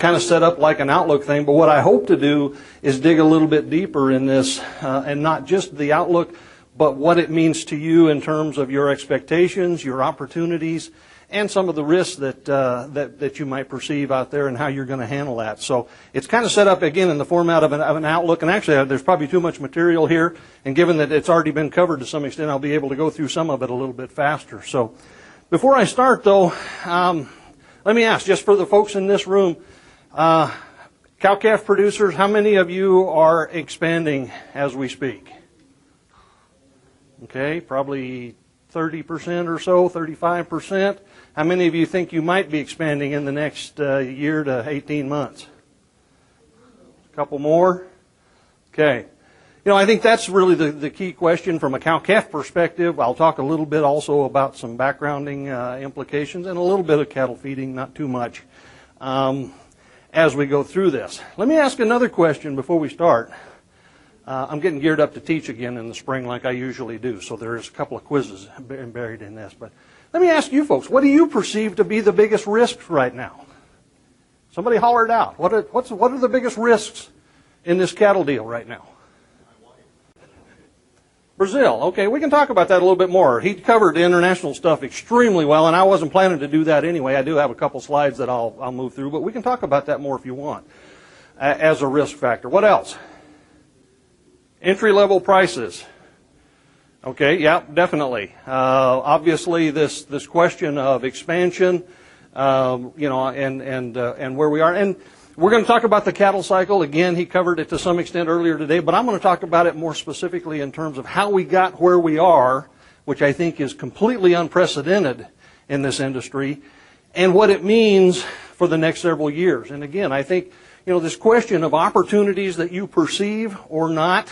kind of set up like an outlook thing, but what I hope to do is dig a little bit deeper in this, and not just the outlook, but what it means to you in terms of your expectations, your opportunities, and some of the risks that you might perceive out there and how you're going to handle that. So it's kind of set up, again, in the format of an outlook. And actually, there's probably too much material here. And given that it's already been covered to some extent, I'll be able to go through some of it a little bit faster. So before I start, though, let me ask, just for the folks in this room, cow-calf producers, how many of you are expanding as we speak? Okay, probably 30% or so, 35%. How many of you think you might be expanding in the next year to 18 months? A couple more? Okay. I think that's really the key question from a cow-calf perspective. I'll talk a little bit also about some backgrounding implications and a little bit of cattle feeding, not too much, as we go through this. Let me ask another question before we start. I'm getting geared up to teach again in the spring like I usually do, so there's a couple of quizzes buried in this. But let me ask you folks, what do you perceive to be the biggest risks right now? Somebody holler it out. What are the biggest risks in this cattle deal right now? Brazil. Okay, we can talk about that a little bit more. He covered the international stuff extremely well, and I wasn't planning to do that anyway. I do have a couple slides that I'll move through, but we can talk about that more if you want as a risk factor. What else? Entry-level prices. Okay, yeah, definitely. Obviously, this question of expansion, and where we are, and we're going to talk about the cattle cycle. Again, he covered it to some extent earlier today, but I'm going to talk about it more specifically in terms of how we got where we are, which I think is completely unprecedented in this industry, and what it means for the next several years. And again, I think this question of opportunities that you perceive or not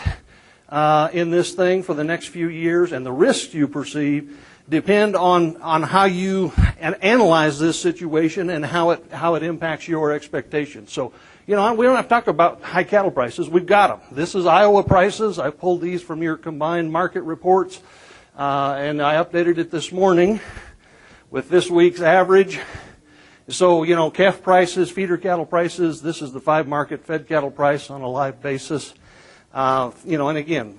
in this thing for the next few years and the risks you perceive depend on how you analyze this situation and how it impacts your expectations. So, we don't have to talk about high cattle prices. We've got them. This is Iowa prices. I pulled these from your combined market reports, and I updated it this morning with this week's average. So, calf prices, feeder cattle prices, this is the 5-market fed cattle price on a live basis. And again,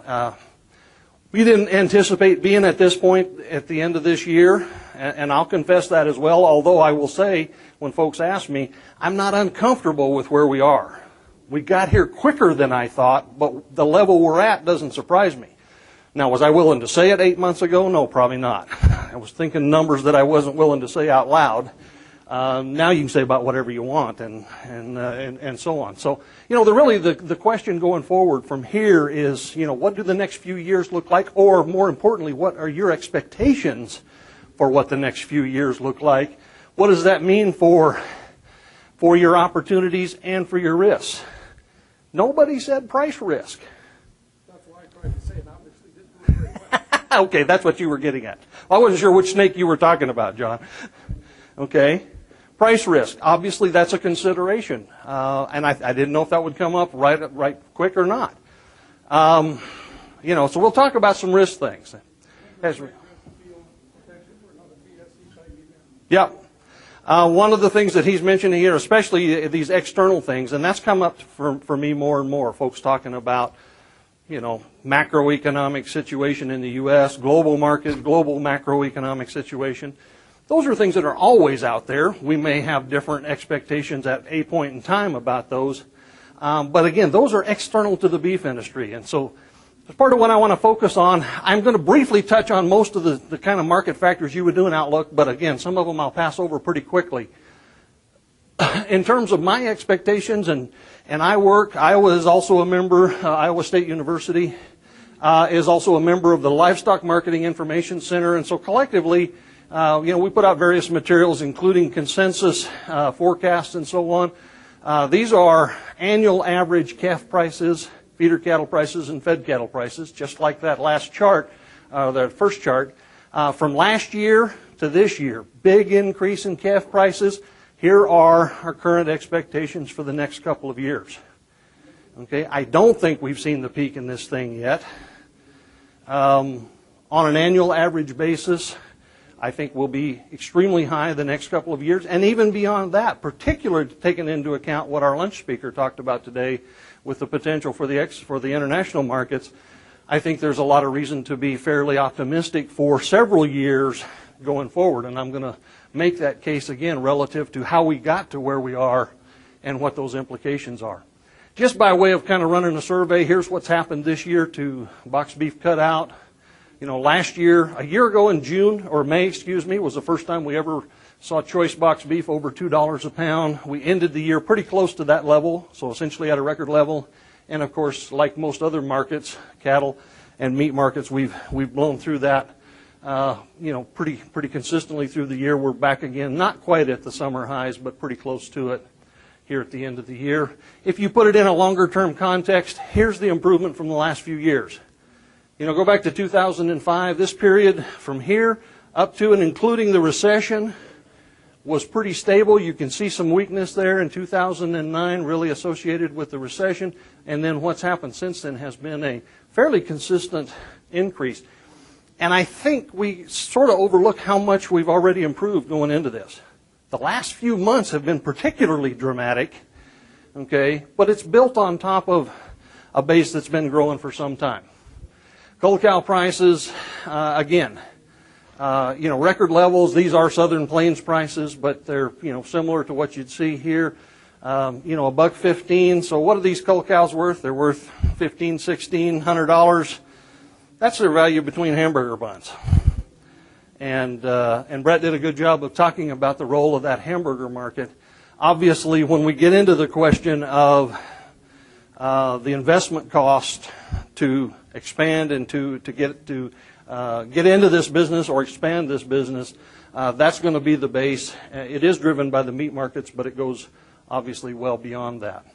we didn't anticipate being at this point at the end of this year, and I'll confess that as well, although I will say, when folks ask me, I'm not uncomfortable with where we are. We got here quicker than I thought, but the level we're at doesn't surprise me. Now, was I willing to say it 8 months ago? No, probably not. I was thinking numbers that I wasn't willing to say out loud. Now you can say about whatever you want, and so on. So, the question going forward from here is, what do the next few years look like? Or more importantly, what are your expectations for what the next few years look like? What does that mean for your opportunities and for your risks? Nobody said price risk. That's why I tried to say it. Obviously didn't do it very well. Okay, that's what you were getting at. I wasn't sure which snake you were talking about, John. Okay. Price risk, obviously that's a consideration, and I didn't know if that would come up right quick or not. So we'll talk about some risk things. Yeah. One of the things that he's mentioning here, especially these external things, and that's come up for me more and more, folks talking about, macroeconomic situation in the U.S., global market, global macroeconomic situation. Those are things that are always out there. We may have different expectations at a point in time about those. But again, those are external to the beef industry. And so as part of what I want to focus on, I'm going to briefly touch on most of the kind of market factors you would do in Outlook. But again, some of them I'll pass over pretty quickly. In terms of my expectations, and Iowa is also a member, Iowa State University is also a member of the Livestock Marketing Information Center. And so collectively, we put out various materials, including consensus forecasts and so on. These are annual average calf prices, feeder cattle prices, and fed cattle prices, just like that last chart, that first chart. From last year to this year, big increase in calf prices. Here are our current expectations for the next couple of years. Okay, I don't think we've seen the peak in this thing yet. On an annual average basis, I think will be extremely high the next couple of years, and even beyond that, particularly taking into account what our lunch speaker talked about today with the potential for the international markets. I think there's a lot of reason to be fairly optimistic for several years going forward, and I'm going to make that case again relative to how we got to where we are and what those implications are. Just by way of kind of running a survey, here's what's happened this year to boxed beef cutout. You know, last year, a year ago in May, was the first time we ever saw choice box beef over $2 a pound. We ended the year pretty close to that level, so essentially at a record level. And of course, like most other markets, cattle and meat markets, we've blown through that, pretty consistently through the year. We're back again, not quite at the summer highs, but pretty close to it here at the end of the year. If you put it in a longer term context, here's the improvement from the last few years. You know, go back to 2005. This period from here up to and including the recession was pretty stable. You can see some weakness there in 2009, really associated with the recession. And then what's happened since then has been a fairly consistent increase. And I think we sort of overlook how much we've already improved going into this. The last few months have been particularly dramatic, okay, but it's built on top of a base that's been growing for some time. Cull cow prices, record levels. These are Southern Plains prices, but they're, similar to what you'd see here. $1.15. So what are these cull cows worth? They're worth $1,500, $1,600. That's their value between hamburger buns. And Brett did a good job of talking about the role of that hamburger market. Obviously, when we get into the question of the investment cost to expand and to get into this business or expand this business, that's going to be the base. It is driven by the meat markets, but it goes obviously well beyond that.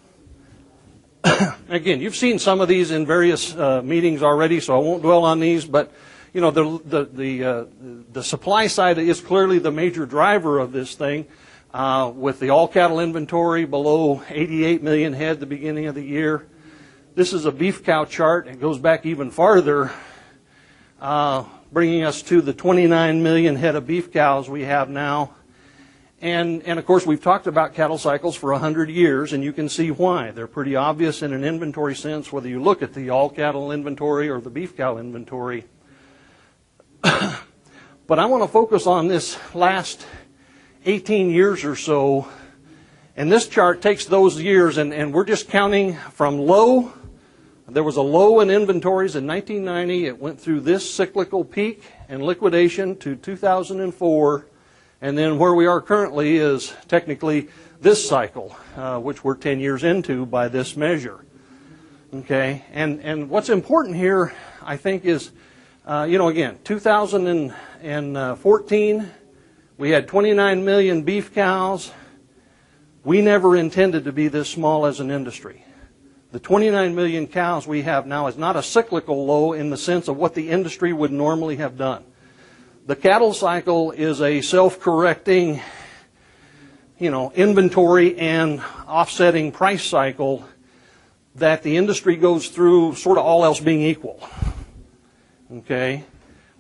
Again, you've seen some of these in various meetings already, so I won't dwell on these. But the supply side is clearly the major driver of this thing. With the all cattle inventory below 88 million head at the beginning of the year. This is a beef cow chart. It goes back even farther, bringing us to the 29 million head of beef cows we have now. And of course, we've talked about cattle cycles for 100 years, and you can see why. They're pretty obvious in an inventory sense, whether you look at the all cattle inventory or the beef cow inventory. But I want to focus on this last 18 years or so. And this chart takes those years, and we're just counting from low. There was a low in inventories in 1990. It went through this cyclical peak and liquidation to 2004. And then where we are currently is technically this cycle, which we're 10 years into by this measure. Okay, and what's important here, I think, is, again, 2014, we had 29 million beef cows. We never intended to be this small as an industry. The 29 million cows we have now is not a cyclical low in the sense of what the industry would normally have done. The cattle cycle is a self-correcting, inventory and offsetting price cycle that the industry goes through, sort of all else being equal. Okay?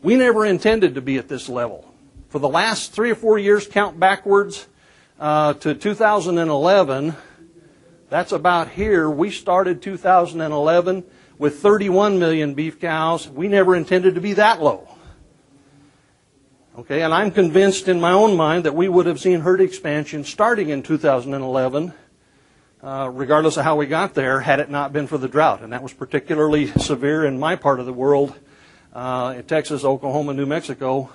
We never intended to be at this level. For the last 3 or 4 years, count backwards to 2011, that's about here. We started 2011 with 31 million beef cows. We never intended to be that low. Okay, and I'm convinced in my own mind that we would have seen herd expansion starting in 2011, regardless of how we got there, had it not been for the drought. And that was particularly severe in my part of the world, in Texas, Oklahoma, New Mexico.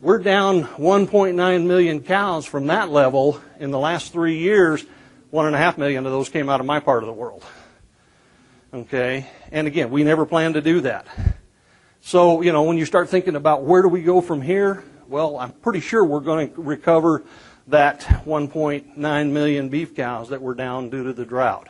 We're down 1.9 million cows from that level in the last 3 years. 1.5 million of those came out of my part of the world. Okay, and again, we never planned to do that. So, when you start thinking about where do we go from here, well, I'm pretty sure we're going to recover that 1.9 million beef cows that were down due to the drought.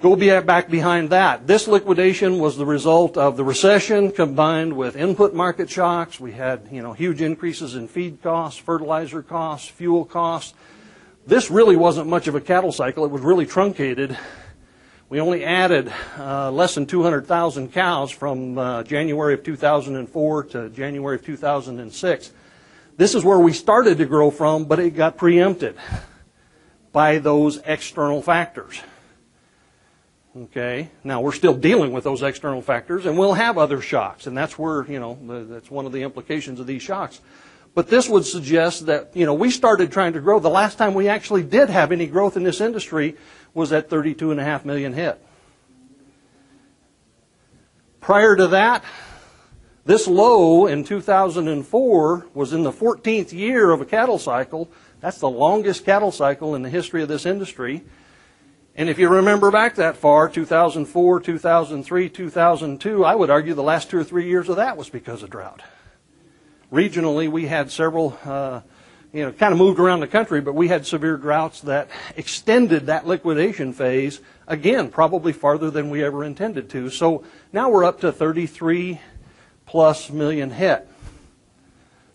Go back behind that. This liquidation was the result of the recession combined with input market shocks. We had, huge increases in feed costs, fertilizer costs, fuel costs. This really wasn't much of a cattle cycle. It was really truncated We only added less than 200,000 cows from January of 2004 to January of 2006. This is where we started to grow from, but it got preempted by those external factors. Okay, now we're still dealing with those external factors, and we'll have other shocks, and that's where, that's one of the implications of these shocks. But this would suggest that, we started trying to grow. The last time we actually did have any growth in this industry was at 32.5 million head. Prior to that, this low in 2004 was in the 14th year of a cattle cycle. That's the longest cattle cycle in the history of this industry. And if you remember back that far, 2004, 2003, 2002, I would argue the last 2 or 3 years of that was because of drought. Regionally, we had several, kind of moved around the country, but we had severe droughts that extended that liquidation phase, again, probably farther than we ever intended to. So now we're up to 33 plus million head.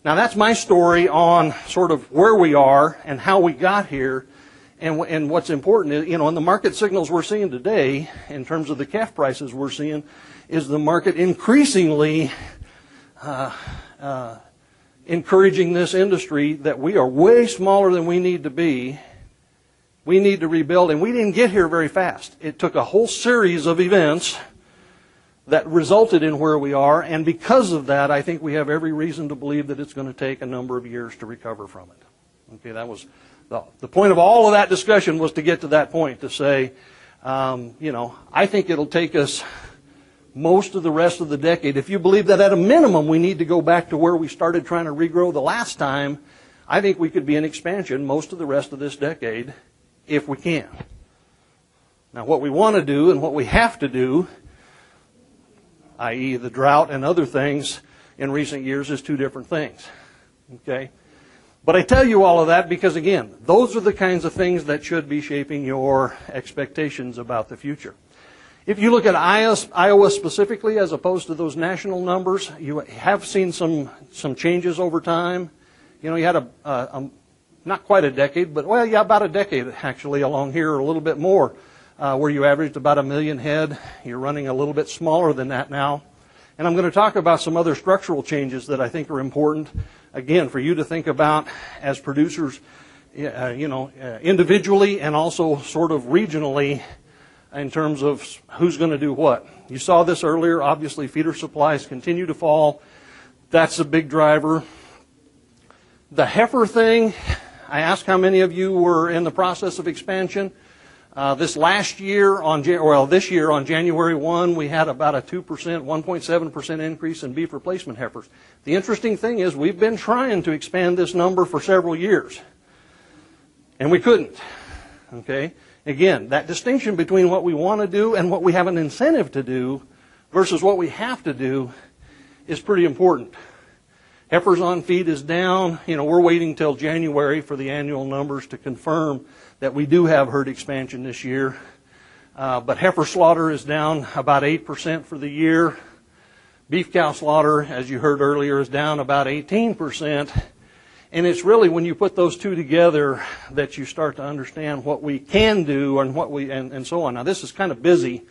Now that's my story on sort of where we are and how we got here. And what's important is, in the market signals we're seeing today, in terms of the calf prices we're seeing, is the market increasingly encouraging this industry that we are way smaller than we need to be. We need to rebuild, and we didn't get here very fast. It took a whole series of events that resulted in where we are, and because of that, I think we have every reason to believe that it's going to take a number of years to recover from it. Okay, that was the point of all of that discussion, was to get to that point, to say, I think it'll take us most of the rest of the decade. If you believe that at a minimum we need to go back to where we started trying to regrow the last time, I think we could be in expansion most of the rest of this decade if we can. Now what we want to do and what we have to do, i.e. the drought and other things in recent years, is two different things. Okay? But I tell you all of that because, again, those are the kinds of things that should be shaping your expectations about the future. If you look at Iowa specifically, as opposed to those national numbers, you have seen some changes over time. You had not quite a decade, but about a decade actually along here, or a little bit more, where you averaged about 1 million head. You're running a little bit smaller than that now. And I'm going to talk about some other structural changes that I think are important, again, for you to think about as producers, individually and also sort of regionally, in terms of who's going to do what. You saw this earlier. Obviously, feeder supplies continue to fall. That's a big driver. The heifer thing, I asked how many of you were in the process of expansion. This year on January 1, we had about a 1.7% increase in beef replacement heifers. The interesting thing is we've been trying to expand this number for several years, and we couldn't. Okay? Again, that distinction between what we want to do and what we have an incentive to do versus what we have to do is pretty important. Heifers on feed is down. We're waiting till January for the annual numbers to confirm that we do have herd expansion this year. But heifer slaughter is down about 8% for the year. Beef cow slaughter, as you heard earlier, is down about 18%. And it's really when you put those two together that you start to understand what we can do and and so on. Now this is kind of busy,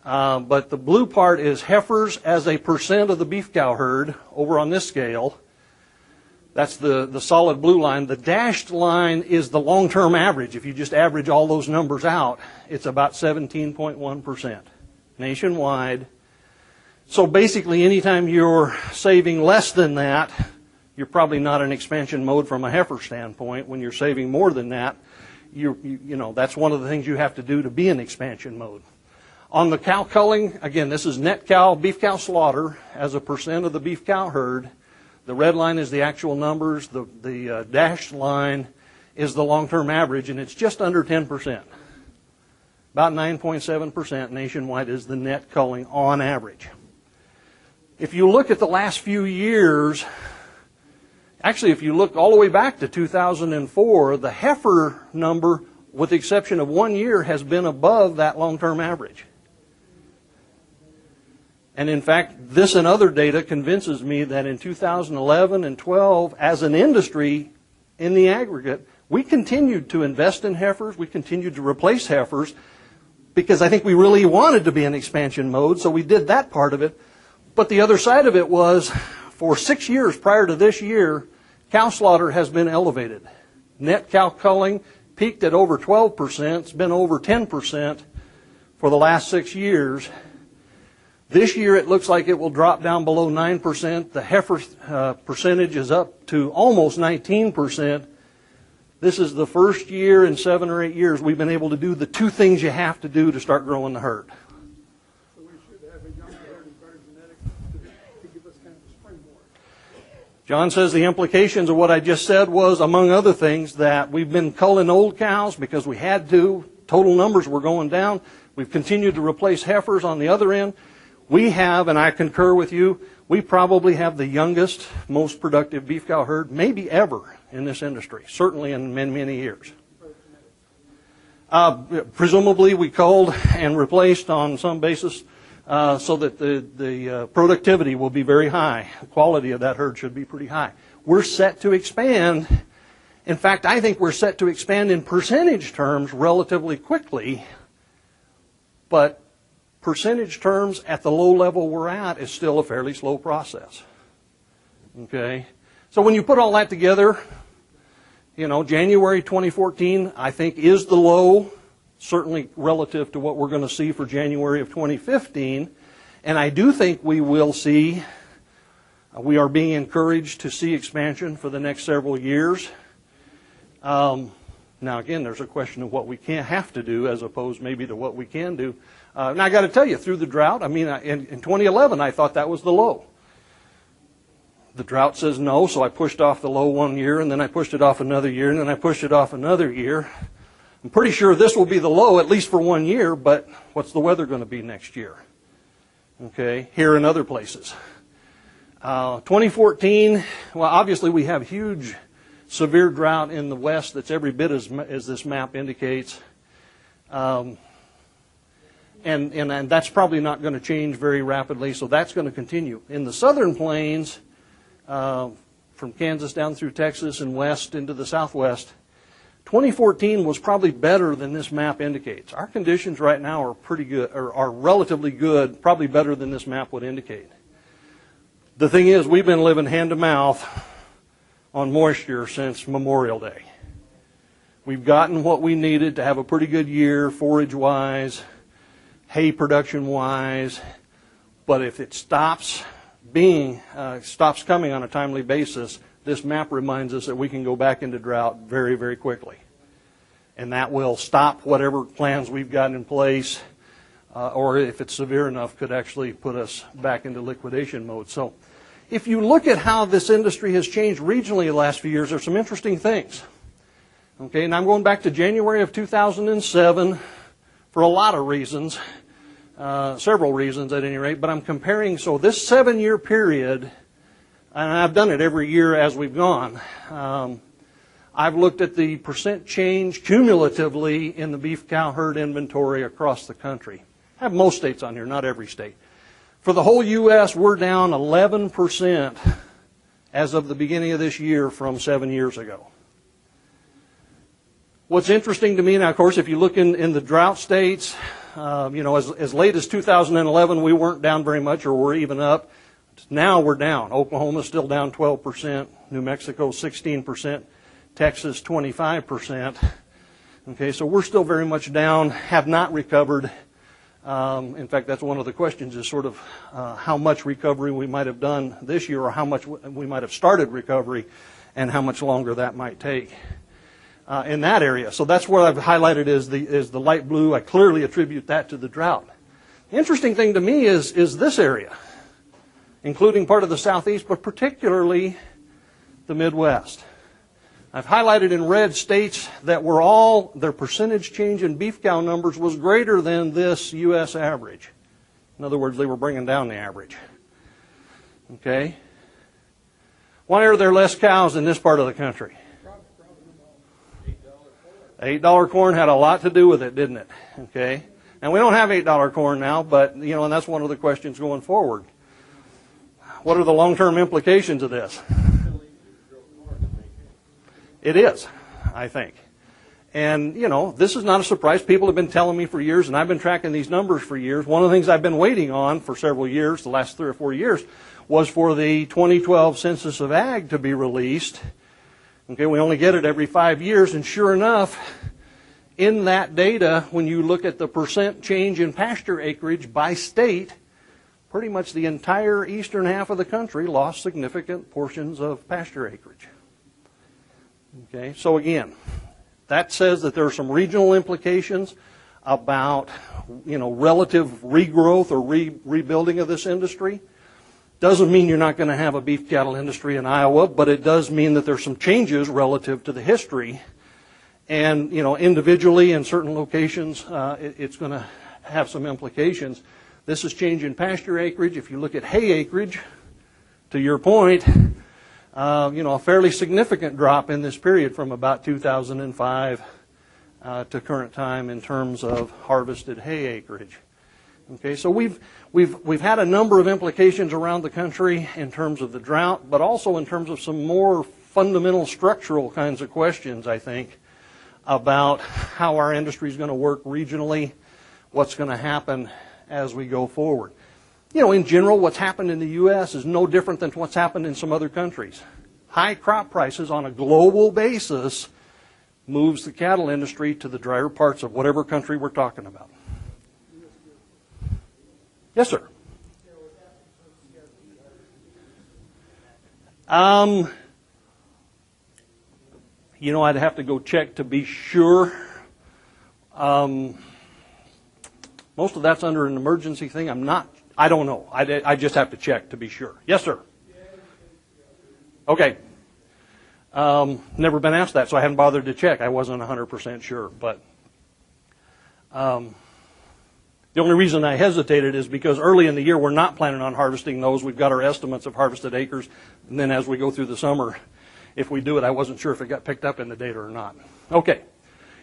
but the blue part is heifers as a percent of the beef cow herd over on this scale. That's the solid blue line. The dashed line is the long-term average. If you just average all those numbers out, it's about 17.1% nationwide. So basically, anytime you're saving less than that, you're probably not in expansion mode from a heifer standpoint. When you're saving more than that, that's one of the things you have to do to be in expansion mode. On the cow culling, again, this is net beef cow slaughter as a percent of the beef cow herd. The red line is the actual numbers. The dashed line is the long-term average, and it's just under 10%. About 9.7% nationwide is the net culling on average. If you look at the last few years, actually, if you look all the way back to 2004, the heifer number, with the exception of 1 year, has been above that long-term average. And in fact, this and other data convinces me that in 2011 and 12, as an industry in the aggregate, we continued to invest in heifers, we continued to replace heifers, because I think we really wanted to be in expansion mode, so we did that part of it. But the other side of it was, for 6 years prior to this year, cow slaughter has been elevated. Net cow culling peaked at over 12%. It's been over 10% for the last 6 years. This year it looks like it will drop down below 9%. The heifer percentage is up to almost 19%. This is the first year in 7 or 8 years we've been able to do the two things you have to do to start growing the herd. So we should have a younger herd and better genetics to give us kind of a springboard. John says the implications of what I just said was, among other things, that we've been culling old cows because we had to. Total numbers were going down. We've continued to replace heifers on the other end. We have, and I concur with you, we probably have the youngest, most productive beef cow herd, maybe ever, in this industry, certainly in many, many years. Presumably we culled and replaced on some basis so that the productivity will be very high. The quality of that herd should be pretty high. We're set to expand. In fact, I think we're set to expand in percentage terms relatively quickly, but percentage terms at the low level we're at is still a fairly slow process. Okay? So when you put all that together, January 2014, I think, is the low, certainly relative to what we're going to see for January of 2015. And I do think we will see, we are being encouraged to see expansion for the next several years. Now, again, there's a question of what we can't have to do as opposed maybe to what we can do. Now, I got to tell you, through the drought, in 2011, I thought that was the low. The drought says no, so I pushed off the low 1 year, and then I pushed it off another year, and then I pushed it off another year. I'm pretty sure this will be the low, at least for 1 year, but what's the weather going to be next year? Okay, here and other places. 2014, well, obviously we have huge, severe drought in the west that's every bit as this map indicates. And that's probably not going to change very rapidly, so that's going to continue. In the southern plains, from Kansas down through Texas and west into the southwest, 2014 was probably better than this map indicates. Our conditions right now are pretty good, or are relatively good, probably better than this map would indicate. The thing is, we've been living hand to mouth on moisture since Memorial Day. We've gotten what we needed to have a pretty good year, forage-wise, hay production-wise, but if it stops coming on a timely basis, this map reminds us that we can go back into drought very, very quickly. And that will stop whatever plans we've got in place, or if it's severe enough, could actually put us back into liquidation mode. So if you look at how this industry has changed regionally the last few years, there's some interesting things. Okay, and I'm going back to January of 2007 for a lot of reasons, several reasons at any rate, but I'm comparing, so this 7-year period, and I've done it every year as we've gone, I've looked at the percent change cumulatively in the beef cow herd inventory across the country. I have most states on here, not every state. For the whole U.S., we're down 11% as of the beginning of this year from 7 years ago. What's interesting to me now, of course, if you look in the drought states, as late as 2011, we weren't down very much, or we're even up. Now we're down. Oklahoma's still down 12%, New Mexico 16%, Texas 25%. Okay, so we're still very much down, have not recovered. In fact, that's one of the questions is sort of how much recovery we might have done this year, or how much we might have started recovery, and how much longer that might take in that area. So that's what I've highlighted is the light blue. I clearly attribute that to the drought. The interesting thing to me is this area, including part of the southeast, but particularly the Midwest. I've highlighted in red states that were all, their percentage change in beef cow numbers was greater than this U.S. average. In other words, they were bringing down the average. Okay? Why are there less cows in this part of the country? $8 corn had a lot to do with it, didn't it? Okay? And we don't have $8 corn now, but, and that's one of the questions going forward. What are the long-term implications of this? It is, I think. And, this is not a surprise. People have been telling me for years, and I've been tracking these numbers for years. One of the things I've been waiting on for several years, the last 3 or 4 years, was for the 2012 Census of Ag to be released. Okay, we only get it every 5 years, and sure enough, in that data, when you look at the percent change in pasture acreage by state, pretty much the entire eastern half of the country lost significant portions of pasture acreage. Okay, so again, that says that there are some regional implications about, relative regrowth or rebuilding of this industry. Doesn't mean you're not going to have a beef cattle industry in Iowa, but it does mean that there's some changes relative to the history. And, individually in certain locations, it's going to have some implications. This is change in pasture acreage. If you look at hay acreage, to your point, a fairly significant drop in this period from about 2005 to current time in terms of harvested hay acreage. Okay, so we've had a number of implications around the country in terms of the drought, but also in terms of some more fundamental structural kinds of questions, I think, about how our industry is going to work regionally, what's going to happen as we go forward. In general, what's happened in the U.S. is no different than what's happened in some other countries. High crop prices on a global basis moves the cattle industry to the drier parts of whatever country we're talking about. Yes, sir. I'd have to go check to be sure. Most of that's under an emergency thing. I don't know. I just have to check to be sure. Yes, sir. Okay. Never been asked that, so I haven't bothered to check. I wasn't 100% sure, but the only reason I hesitated is because early in the year we're not planning on harvesting those. We've got our estimates of harvested acres, and then as we go through the summer, if we do it, I wasn't sure if it got picked up in the data or not. Okay.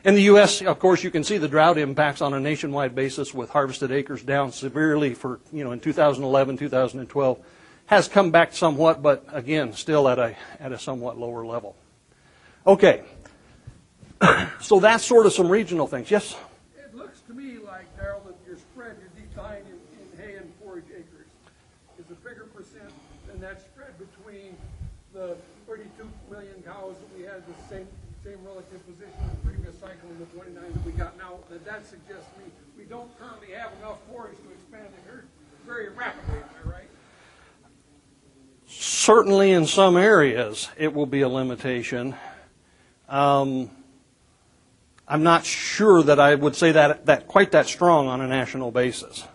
In the U.S., of course, you can see the drought impacts on a nationwide basis with harvested acres down severely for, in 2011, 2012. Has come back somewhat, but again, still at a somewhat lower level. Okay. So that's sort of some regional things. Yes? It looks to me like, Derrell, that your spread, your decline in hay and forage acres is a bigger percent than that spread between the 32 million cows that we had, the same relative position in the previous cycle and the 29 that we got now. That suggests to me we don't currently have enough forage to expand the herd very rapidly. Am I right? Certainly in some areas it will be a limitation. I'm not sure that I would say that quite that strong on a national basis.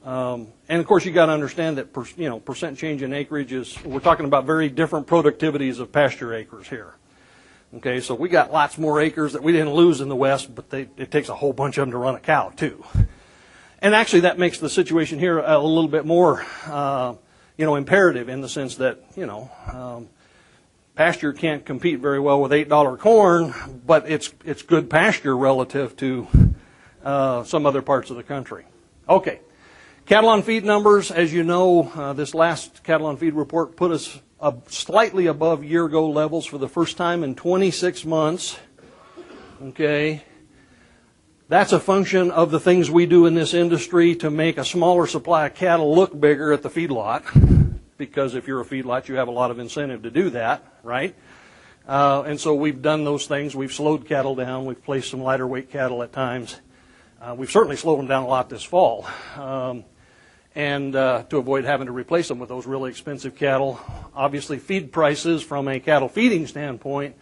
And of course you got to understand that percent change in acreage we're talking about very different productivities of pasture acres here. Okay, so we got lots more acres that we didn't lose in the West, but it takes a whole bunch of them to run a cow too. And actually that makes the situation here a little bit more imperative in the sense that, pasture can't compete very well with $8 corn, but it's good pasture relative to some other parts of the country. Okay. Cattle on feed numbers, as you know, this last cattle on feed report put us slightly above year-ago levels for the first time in 26 months. Okay. That's a function of the things we do in this industry to make a smaller supply of cattle look bigger at the feedlot. Because if you're a feedlot, you have a lot of incentive to do that, right? And so we've done those things. We've slowed cattle down. We've placed some lighter weight cattle at times. We've certainly slowed them down a lot this fall. And to avoid having to replace them with those really expensive cattle. Obviously, feed prices from a cattle feeding standpoint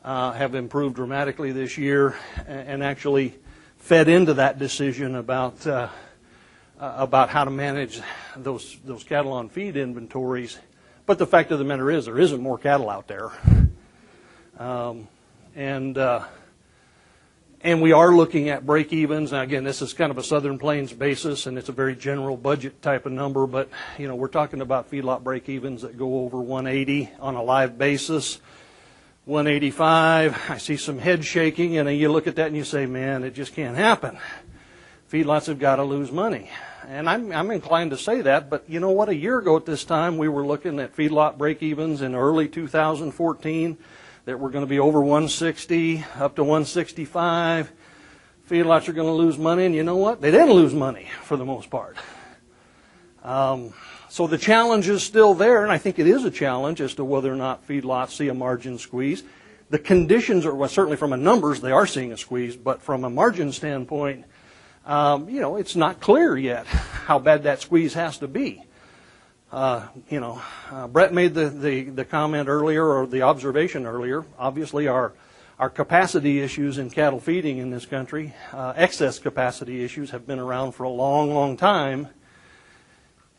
have improved dramatically this year and actually fed into that decision about how to manage those cattle on feed inventories. But the fact of the matter is there isn't more cattle out there. And we are looking at break-evens. Now, again, this is kind of a Southern Plains basis, and it's a very general budget type of number. But, we're talking about feedlot break-evens that go over 180 on a live basis. 185, I see some head shaking, and you look at that and you say, man, it just can't happen. Feedlots have got to lose money. And I'm inclined to say that, but you know what? A year ago at this time, we were looking at feedlot break-evens in early 2014 that we're going to be over 160, up to 165. Feedlots are going to lose money, and you know what? They didn't lose money for the most part. So the challenge is still there, and I think it is a challenge as to whether or not feedlots see a margin squeeze. The conditions are, well, certainly from a numbers, they are seeing a squeeze, but from a margin standpoint, it's not clear yet how bad that squeeze has to be. Brett made the comment earlier, or the observation earlier. Obviously, our capacity issues in cattle feeding in this country, excess capacity issues, have been around for a long, long time.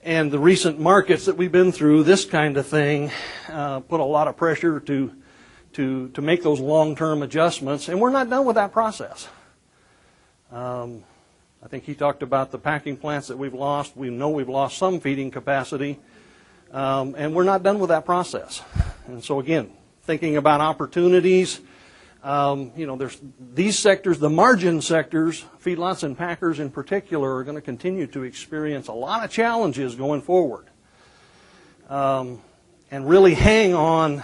And the recent markets that we've been through, this kind of thing, put a lot of pressure to make those long-term adjustments, and we're not done with that process. I think he talked about the packing plants that we've lost. We know we've lost some feeding capacity, and we're not done with that process. And so again, thinking about opportunities, there's these sectors, the margin sectors, feedlots and packers in particular, are going to continue to experience a lot of challenges going forward, and really hang on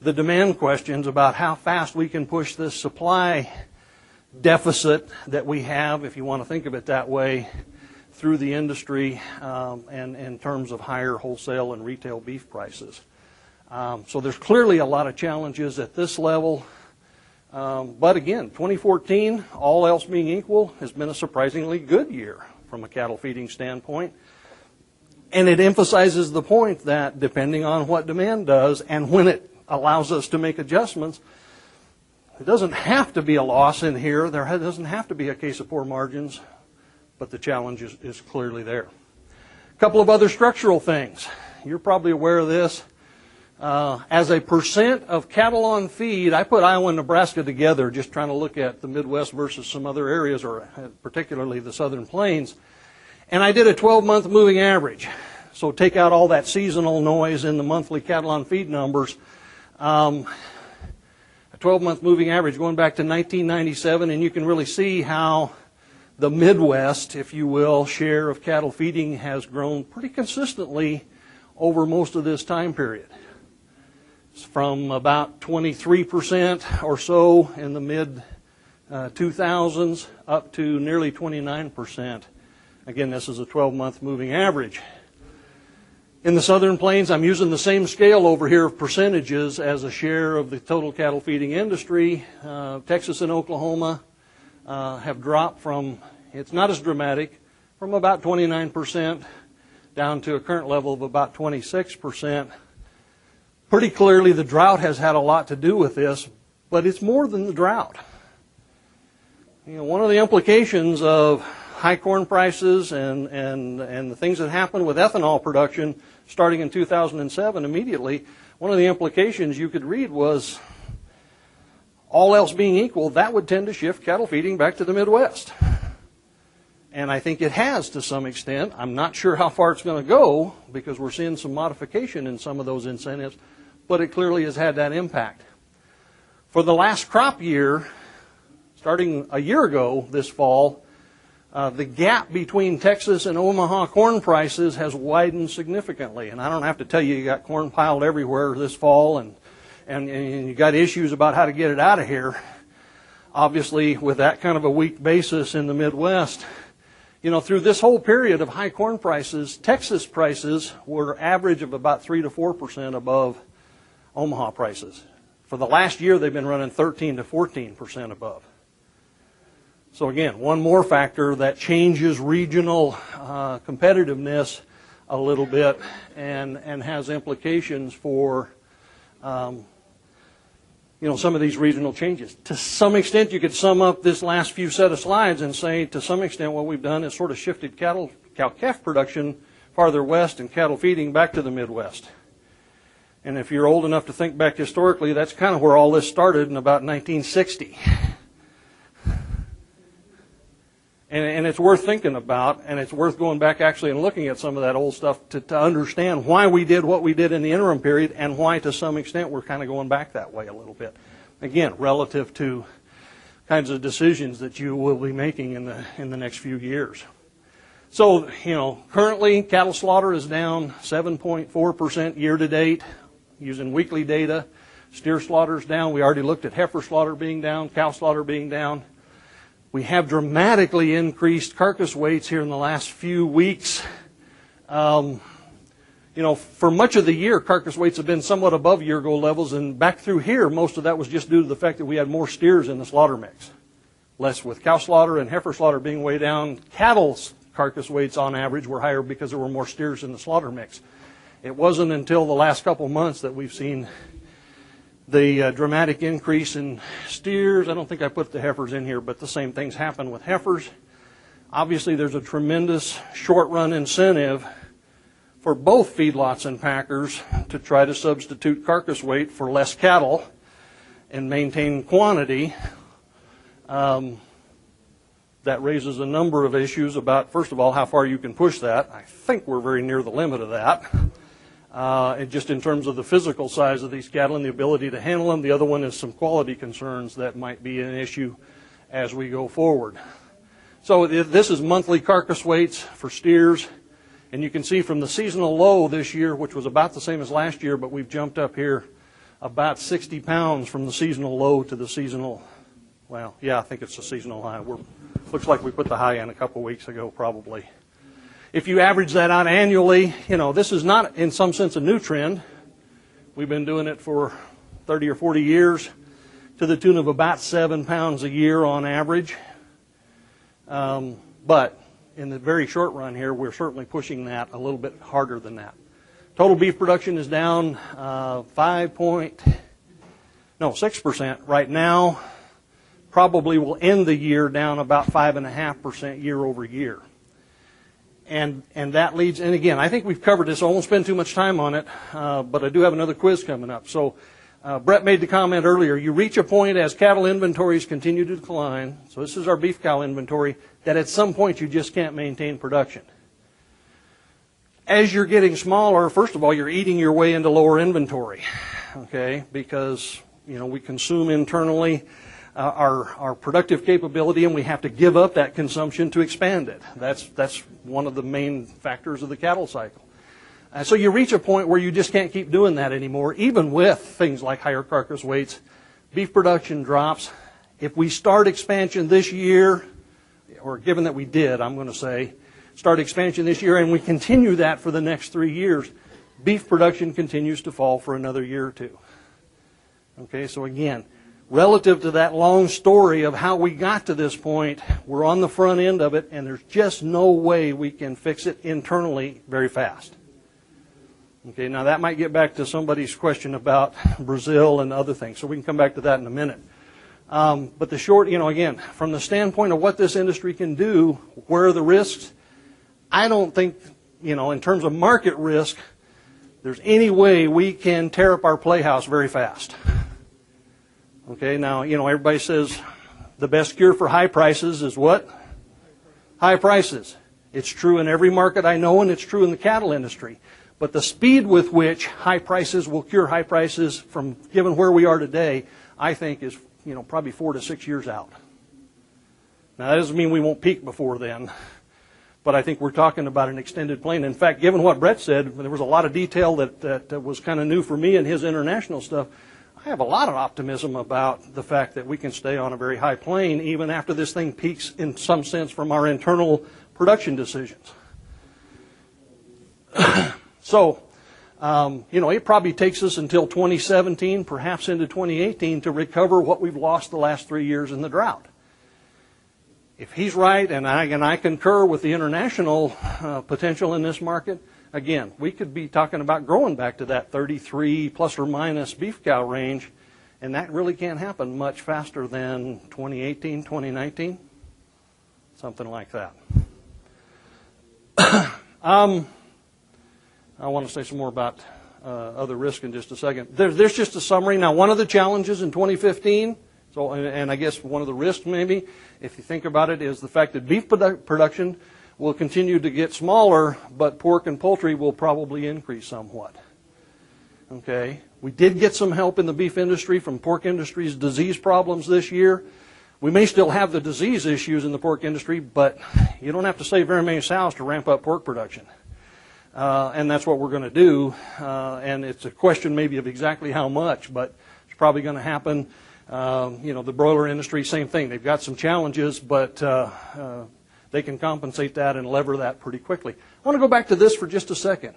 the demand questions about how fast we can push this supply deficit that we have, if you want to think of it that way, through the industry, and in terms of higher wholesale and retail beef prices. So there's clearly a lot of challenges at this level. But again, 2014, all else being equal, has been a surprisingly good year from a cattle feeding standpoint. And it emphasizes the point that depending on what demand does and when it allows us to make adjustments, it doesn't have to be a loss in here. There doesn't have to be a case of poor margins, but the challenge is clearly there. A couple of other structural things. You're probably aware of this. As a percent of cattle on feed, I put Iowa and Nebraska together, just trying to look at the Midwest versus some other areas, or particularly the Southern Plains. And I did a 12-month moving average. So take out all that seasonal noise in the monthly cattle on feed numbers. A 12-month moving average going back to 1997, and you can really see how the Midwest, if you will, share of cattle feeding has grown pretty consistently over most of this time period. It's from about 23% or so in the mid-2000s up to nearly 29%. Again, this is a 12-month moving average. In the Southern Plains, I'm using the same scale over here of percentages as a share of the total cattle feeding industry. Texas and Oklahoma have dropped from, it's not as dramatic, from about 29% down to a current level of about 26%. Pretty clearly the drought has had a lot to do with this, but it's more than the drought. One of the implications of high corn prices and the things that happened with ethanol production starting in 2007 immediately, one of the implications you could read was, all else being equal, that would tend to shift cattle feeding back to the Midwest. And I think it has to some extent. I'm not sure how far it's going to go because we're seeing some modification in some of those incentives, but it clearly has had that impact. For the last crop year, starting a year ago this fall, the gap between Texas and Omaha corn prices has widened significantly. And I don't have to tell you, you got corn piled everywhere this fall, and you got issues about how to get it out of here. Obviously, with that kind of a weak basis in the Midwest, through this whole period of high corn prices, Texas prices were average of about 3 to 4% above Omaha prices. For the last year, they've been running 13 to 14% above. So again, one more factor that changes regional competitiveness a little bit and has implications for some of these regional changes. To some extent, you could sum up this last few set of slides and say, to some extent, what we've done is sort of shifted cow-calf production farther west and cattle feeding back to the Midwest. And if you're old enough to think back historically, that's kind of where all this started in about 1960. And it's worth thinking about, and it's worth going back actually and looking at some of that old stuff to understand why we did what we did in the interim period and why, to some extent, we're kind of going back that way a little bit. Again, relative to kinds of decisions that you will be making in the next few years. So, currently cattle slaughter is down 7.4% year to date using weekly data. Steer slaughter's down. We already looked at heifer slaughter being down, cow slaughter being down. We have dramatically increased carcass weights here in the last few weeks. For much of the year, carcass weights have been somewhat above year-ago levels, and back through here, most of that was just due to the fact that we had more steers in the slaughter mix. Less with cow slaughter and heifer slaughter being way down. Cattle's carcass weights on average were higher because there were more steers in the slaughter mix. It wasn't until the last couple months that we've seen the dramatic increase in steers. I don't think I put the heifers in here, but the same things happen with heifers. Obviously, there's a tremendous short-run incentive for both feedlots and packers to try to substitute carcass weight for less cattle and maintain quantity. That raises a number of issues about, first of all, how far you can push that. I think we're very near the limit of that. And just in terms of the physical size of these cattle and the ability to handle them. The other one is some quality concerns that might be an issue as we go forward. So this is monthly carcass weights for steers. And you can see from the seasonal low this year, which was about the same as last year, but we've jumped up here about 60 pounds from the seasonal low to the seasonal, well, yeah, I think it's the seasonal high. Looks like we put the high in a couple weeks ago, probably. If you average that out annually, this is not, in some sense, a new trend. We've been doing it for 30 or 40 years to the tune of about 7 pounds a year on average. But in the very short run here, we're certainly pushing that a little bit harder than that. Total beef production is down 6% right now. Probably will end the year down about 5.5% year over year. And that leads, and again, I think we've covered this. I won't spend too much time on it, but I do have another quiz coming up. So Brett made the comment earlier, you reach a point as cattle inventories continue to decline, so this is our beef cow inventory, that at some point you just can't maintain production. As you're getting smaller, first of all, you're eating your way into lower inventory, okay, because, we consume internally our productive capability, and we have to give up that consumption to expand it. That's one of the main factors of the cattle cycle. So you reach a point where you just can't keep doing that anymore, even with things like higher carcass weights. Beef production drops. If we start expansion this year, or given that we did, I'm going to say, start expansion this year, and we continue that for the next 3 years, beef production continues to fall for another year or two. Okay, so again, relative to that long story of how we got to this point, we're on the front end of it, and there's just no way we can fix it internally very fast. Okay, now that might get back to somebody's question about Brazil and other things, so we can come back to that in a minute. But the short, again, from the standpoint of what this industry can do, where are the risks? I don't think, in terms of market risk, there's any way we can tear up our playhouse very fast. Okay, now, everybody says the best cure for high prices is what? High prices. It's true in every market I know, and it's true in the cattle industry. But the speed with which high prices will cure high prices, from given where we are today, I think is, probably 4 to 6 years out. Now, that doesn't mean we won't peak before then, but I think we're talking about an extended plane. In fact, given what Brett said, there was a lot of detail that was kind of new for me in his international stuff. I have a lot of optimism about the fact that we can stay on a very high plane even after this thing peaks in some sense from our internal production decisions. So, it probably takes us until 2017, perhaps into 2018, to recover what we've lost the last 3 years in the drought. If he's right, and I concur with the international potential in this market, again, we could be talking about growing back to that 33 plus or minus beef cow range, and that really can't happen much faster than 2018, 2019, something like that. I want to say some more about other risk in just a second. There's just a summary. Now, one of the challenges in 2015, and I guess one of the risks maybe, if you think about it, is the fact that beef production will continue to get smaller, but pork and poultry will probably increase somewhat. Okay, we did get some help in the beef industry from pork industry's disease problems this year. We may still have the disease issues in the pork industry, but you don't have to save very many sows to ramp up pork production. And that's what we're going to do. And it's a question maybe of exactly how much, but It's probably going to happen. The broiler industry, same thing. They've got some challenges, but they can compensate that and lever that pretty quickly. I want to go back to this for just a second.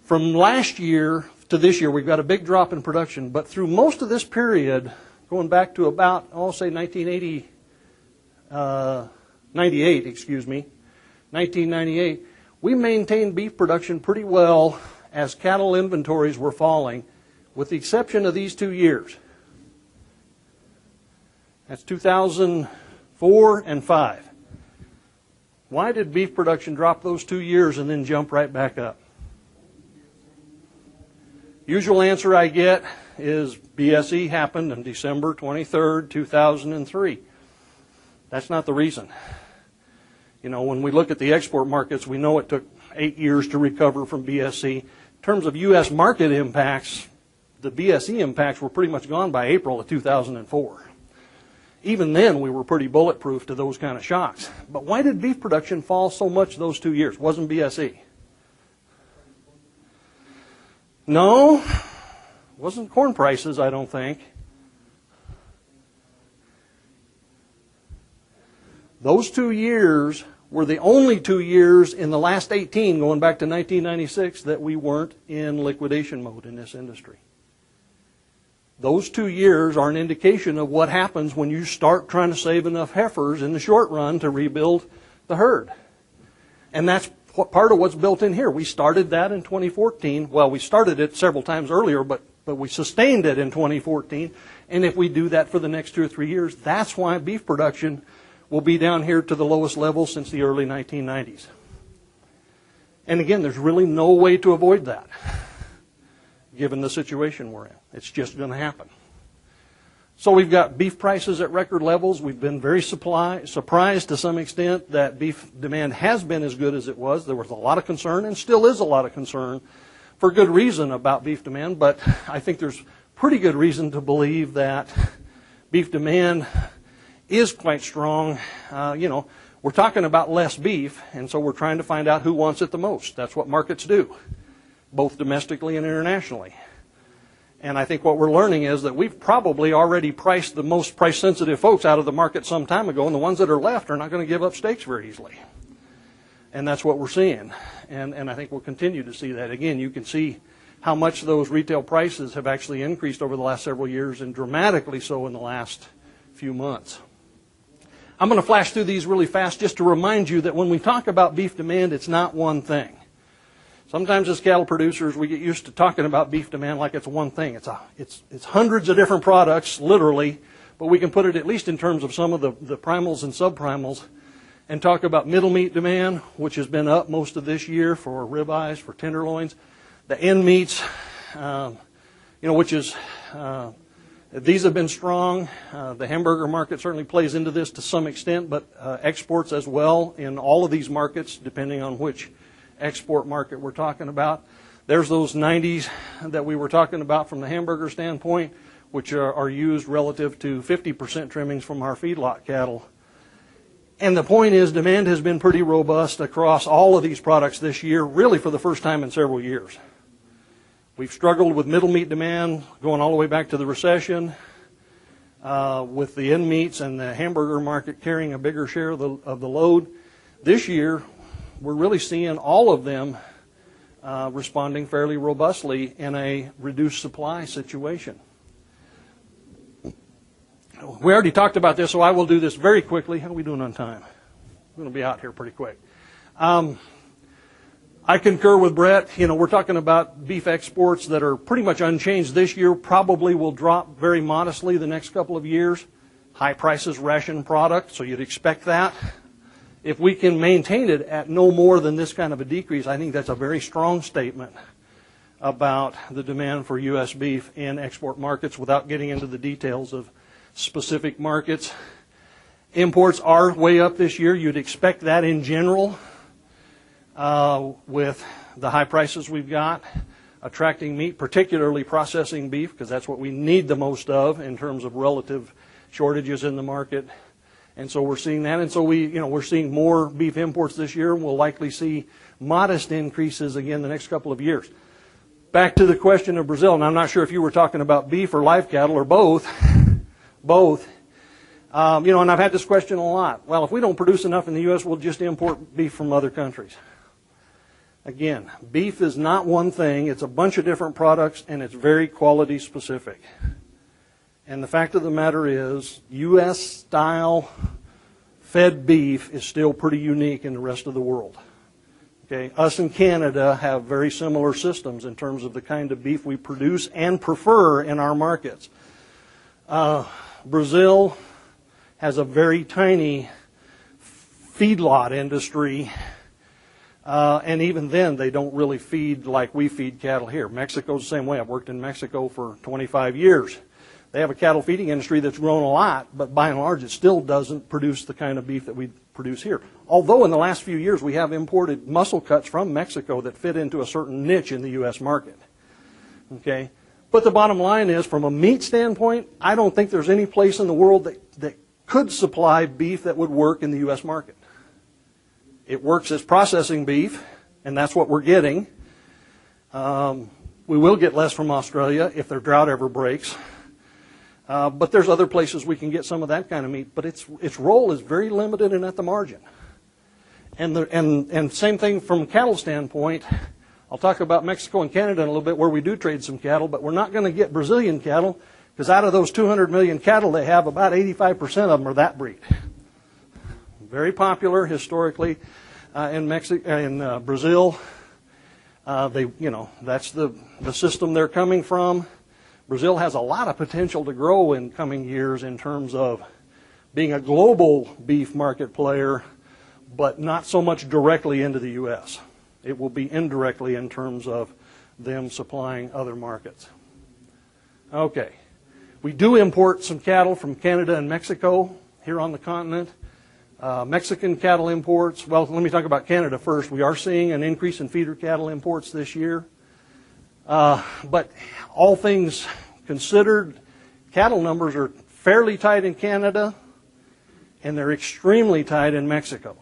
From last year to this year, we've got a big drop in production, but through most of this period, going back to about, say 1998, we maintained beef production pretty well as cattle inventories were falling, with the exception of these 2 years. That's 2004 and 5. Why did beef production drop those 2 years and then jump right back up? Usual answer I get is BSE happened on December 23rd, 2003. That's not the reason. When we look at the export markets, we know it took 8 years to recover from BSE. In terms of U.S. market impacts, the BSE impacts were pretty much gone by April of 2004. Even then, we were pretty bulletproof to those kind of shocks. But why did beef production fall so much those 2 years? Wasn't BSE. No, wasn't corn prices, I don't think. Those 2 years were the only 2 years in the last 18, going back to 1996, that we weren't in liquidation mode in this industry. Those 2 years are an indication of what happens when you start trying to save enough heifers in the short run to rebuild the herd. And that's part of what's built in here. We started that in 2014. Well, we started it several times earlier, but we sustained it in 2014. And if we do that for the next 2 or 3 years, that's why beef production will be down here to the lowest level since the early 1990s. And again, there's really no way to avoid that, given the situation we're in. It's just going to happen. So we've got beef prices at record levels. We've been very surprised to some extent that beef demand has been as good as it was. There was a lot of concern, and still is a lot of concern, for good reason about beef demand, but I think there's pretty good reason to believe that beef demand is quite strong. We're talking about less beef, and so we're trying to find out who wants it the most. That's what markets do, both domestically and internationally. And I think what we're learning is that we've probably already priced the most price-sensitive folks out of the market some time ago, and the ones that are left are not going to give up steaks very easily. And that's what we're seeing. And I think we'll continue to see that. Again, you can see how much those retail prices have actually increased over the last several years, and dramatically so in the last few months. I'm going to flash through these really fast just to remind you that when we talk about beef demand, it's not one thing. Sometimes as cattle producers, we get used to talking about beef demand like it's one thing. It's hundreds of different products, literally, but we can put it at least in terms of some of the primals and subprimals and talk about middle meat demand, which has been up most of this year for ribeyes, for tenderloins. The end meats, which is, these have been strong. The hamburger market certainly plays into this to some extent, but exports as well in all of these markets, depending on which export market we're talking about. There's those 90s that we were talking about from the hamburger standpoint, which are used relative to 50% trimmings from our feedlot cattle. And the point is, demand has been pretty robust across all of these products this year, really for the first time in several years. We've struggled with middle meat demand going all the way back to the recession, with the end meats and the hamburger market carrying a bigger share of the load. This year, we're really seeing all of them responding fairly robustly in a reduced supply situation. We already talked about this, so I will do this very quickly. How are we doing on time? We're going to be out here pretty quick. I concur with Brett. We're talking about beef exports that are pretty much unchanged this year, probably will drop very modestly the next couple of years. High prices ration product, so you'd expect that. If we can maintain it at no more than this kind of a decrease, I think that's a very strong statement about the demand for U.S. beef in export markets without getting into the details of specific markets. Imports are way up this year. You'd expect that in general with the high prices we've got, attracting meat, particularly processing beef, because that's what we need the most of in terms of relative shortages in the market. And so we're seeing that, and so we're seeing more beef imports this year, and we'll likely see modest increases again the next couple of years. back to the question of Brazil, and I'm not sure if you were talking about beef or live cattle or both. Both. And I've had this question a lot. Well, if we don't produce enough in the U.S., we'll just import beef from other countries. Again, beef is not one thing. It's a bunch of different products, and it's very quality specific. And the fact of the matter is, U.S.-style fed beef is still pretty unique in the rest of the world. Okay, us and Canada have very similar systems in terms of the kind of beef we produce and prefer in our markets. Brazil has a very tiny feedlot industry, and even then they don't really feed like we feed cattle here. Mexico's the same way. I've worked in Mexico for 25 years. They have a cattle feeding industry that's grown a lot, but by and large it still doesn't produce the kind of beef that we produce here. Although in the last few years we have imported muscle cuts from Mexico that fit into a certain niche in the U.S. market. Okay? But the bottom line is, from a meat standpoint, I don't think there's any place in the world that could supply beef that would work in the U.S. market. It works as processing beef, and that's what we're getting. We will get less from Australia if their drought ever breaks. But there's other places we can get some of that kind of meat. But its role is very limited and at the margin. And same thing from a cattle standpoint. I'll talk about Mexico and Canada in a little bit, where we do trade some cattle, but we're not going to get Brazilian cattle, because out of those 200 million cattle they have, about 85% of them are that breed. Very popular historically in Brazil. That's the system they're coming from. Brazil has a lot of potential to grow in coming years in terms of being a global beef market player, but not so much directly into the U.S. It will be indirectly in terms of them supplying other markets. Okay. We do import some cattle from Canada and Mexico here on the continent. Mexican cattle imports, well, let me talk about Canada first. We are seeing an increase in feeder cattle imports this year. But all things considered, cattle numbers are fairly tight in Canada, and they're extremely tight in Mexico.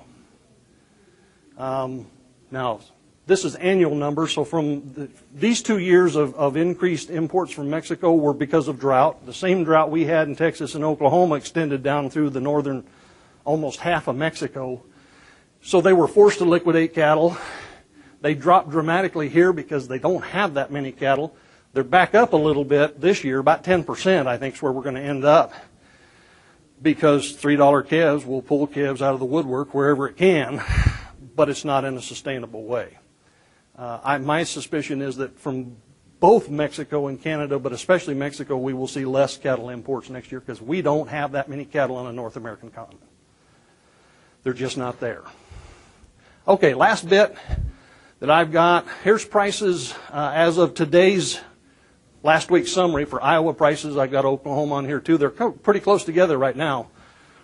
Now, this is annual numbers, so from these 2 years of increased imports from Mexico were because of drought. The same drought we had in Texas and Oklahoma extended down through the northern, almost half of Mexico. So they were forced to liquidate cattle. They dropped dramatically here because they don't have that many cattle. They're back up a little bit this year, about 10%, I think is where we're going to end up. Because $3 calves will pull calves out of the woodwork wherever it can, but it's not in a sustainable way. My suspicion is that from both Mexico and Canada, but especially Mexico, we will see less cattle imports next year because we don't have that many cattle on the North American continent. They're just not there. Okay, last bit that I've got. Here's prices as of today's last week's summary for Iowa prices. I've got Oklahoma on here too. They're pretty close together right now.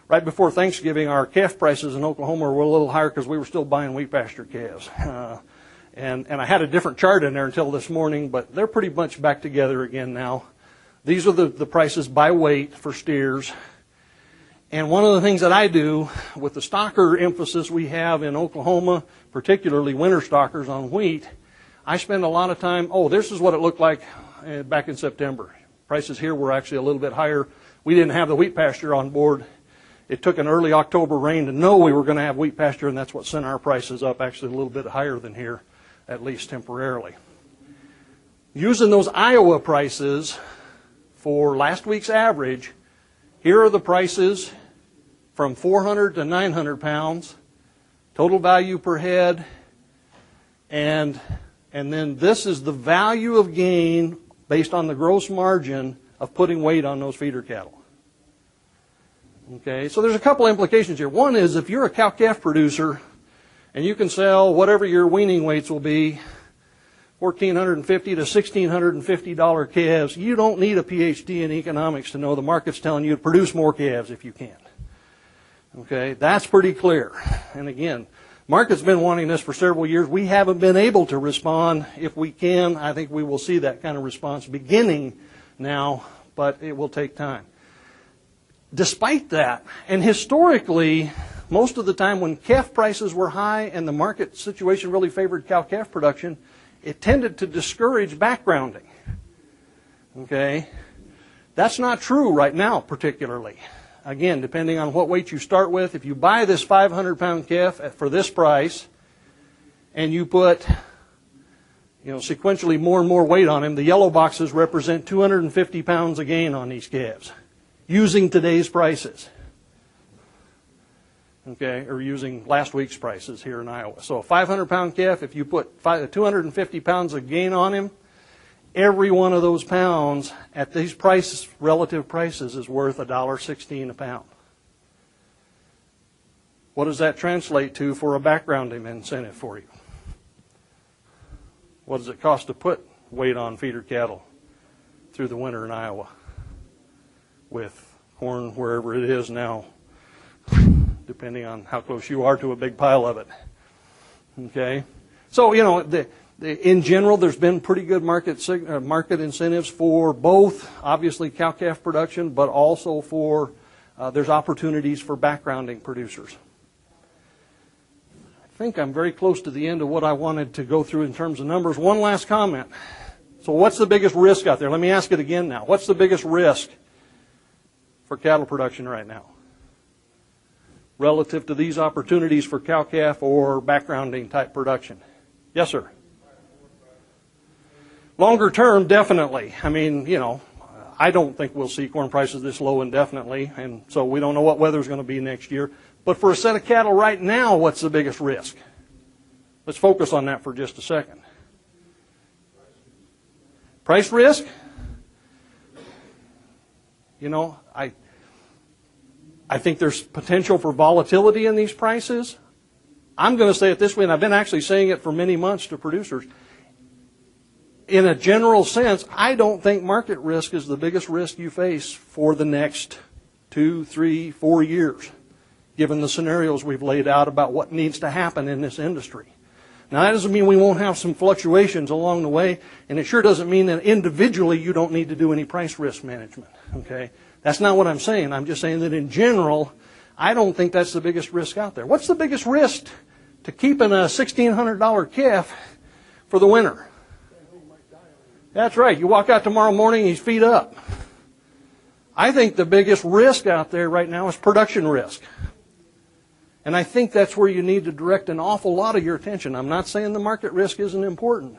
Right before Thanksgiving, our calf prices in Oklahoma were a little higher because we were still buying wheat pasture calves. And I had a different chart in there until this morning, but they're pretty much back together again now. These are the prices by weight for steers. And one of the things that I do with the stocker emphasis we have in Oklahoma, particularly winter stockers on wheat, I spend a lot of time, this is what it looked like back in September. Prices here were actually a little bit higher. We didn't have the wheat pasture on board. It took an early October rain to know we were going to have wheat pasture, and that's what sent our prices up actually a little bit higher than here, at least temporarily. Using those Iowa prices for last week's average, here are the prices from 400 to 900 pounds, total value per head, and then this is the value of gain based on the gross margin of putting weight on those feeder cattle. Okay, so there's a couple implications here. One is if you're a cow-calf producer and you can sell whatever your weaning weights will be, $1,450 to $1,650 calves, you don't need a PhD in economics to know the market's telling you to produce more calves if you can. Okay, that's pretty clear. And again, market's been wanting this for several years. We haven't been able to respond. If we can, I think we will see that kind of response beginning now, but it will take time. Despite that, and historically, most of the time when calf prices were high and the market situation really favored cow-calf production, it tended to discourage backgrounding. Okay? That's not true right now, particularly. Again, depending on what weight you start with, if you buy this 500-pound calf for this price, and you put, sequentially more and more weight on him, the yellow boxes represent 250 pounds of gain on these calves, using today's prices. Okay, or using last week's prices here in Iowa. So a 500-pound calf, if you put 250 pounds of gain on him, every one of those pounds at these prices, relative prices, is worth $1.16 a pound. What does that translate to for a backgrounding incentive for you? What does it cost to put weight on feeder cattle through the winter in Iowa with corn wherever it is now, depending on how close you are to a big pile of it? Okay? So, in general, there's been pretty good market incentives for both, obviously, cow-calf production, but also for, there's opportunities for backgrounding producers. I think I'm very close to the end of what I wanted to go through in terms of numbers. One last comment. So what's the biggest risk out there? Let me ask it again now. What's the biggest risk for cattle production right now, relative to these opportunities for cow-calf or backgrounding type production? Yes, sir. Longer term, definitely. I mean, I don't think we'll see corn prices this low indefinitely, and so we don't know what weather's going to be next year. But for a set of cattle right now, what's the biggest risk? Let's focus on that for just a second. Price risk? I think there's potential for volatility in these prices. I'm going to say it this way, and I've been actually saying it for many months to producers. In a general sense, I don't think market risk is the biggest risk you face for the next 2, 3, 4 years, given the scenarios we've laid out about what needs to happen in this industry. Now, that doesn't mean we won't have some fluctuations along the way, and it sure doesn't mean that individually you don't need to do any price risk management. Okay? That's not what I'm saying. I'm just saying that in general, I don't think that's the biggest risk out there. What's the biggest risk to keeping a $1,600 calf for the winter? That's right. You walk out tomorrow morning, he's feet up. I think the biggest risk out there right now is production risk. And I think that's where you need to direct an awful lot of your attention. I'm not saying the market risk isn't important.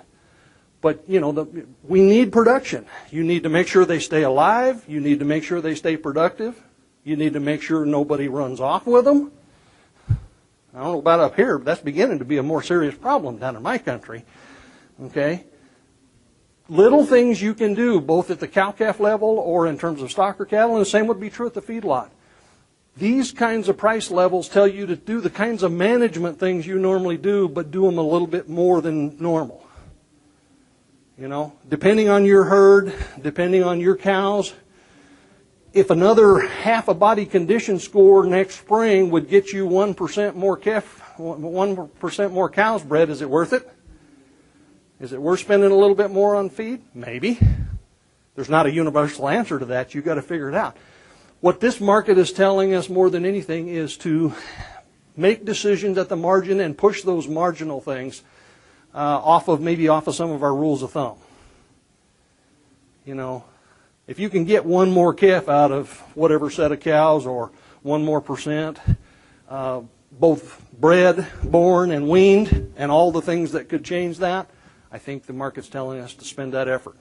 But, we need production. You need to make sure they stay alive. You need to make sure they stay productive. You need to make sure nobody runs off with them. I don't know about up here, but that's beginning to be a more serious problem down in my country. Okay? Little things you can do, both at the cow-calf level or in terms of stocker cattle, and the same would be true at the feedlot. These kinds of price levels tell you to do the kinds of management things you normally do, but do them a little bit more than normal. Depending on your herd, depending on your cows, if another half a body condition score next spring would get you 1% more 1% more cows bred, is it worth it? Is it worth spending a little bit more on feed? Maybe. There's not a universal answer to that. You've got to figure it out. What this market is telling us more than anything is to make decisions at the margin and push those marginal things off of some of our rules of thumb. If you can get one more calf out of whatever set of cows or 1 more percent, both bred, born, and weaned, and all the things that could change that, I think the market's telling us to spend that effort.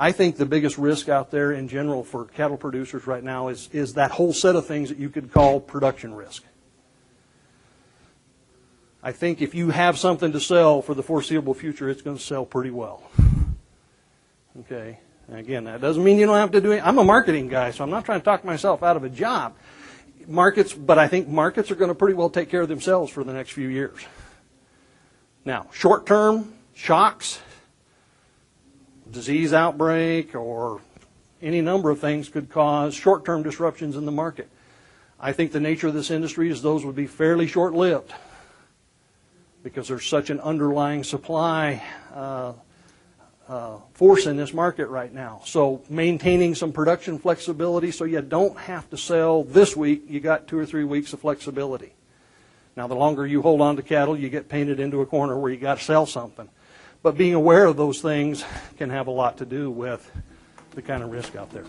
I think the biggest risk out there in general for cattle producers right now is that whole set of things that you could call production risk. I think if you have something to sell for the foreseeable future, it's going to sell pretty well. Okay? And again, that doesn't mean you don't have to do it. I'm a marketing guy, so I'm not trying to talk myself out of a job. But I think markets are going to pretty well take care of themselves for the next few years. Now, short-term shocks, disease outbreak, or any number of things could cause short-term disruptions in the market. I think the nature of this industry is those would be fairly short-lived because there's such an underlying supply force in this market right now. So maintaining some production flexibility so you don't have to sell this week, you got 2 or 3 weeks of flexibility. Now, the longer you hold on to cattle, you get painted into a corner where you got to sell something. But being aware of those things can have a lot to do with the kind of risk out there.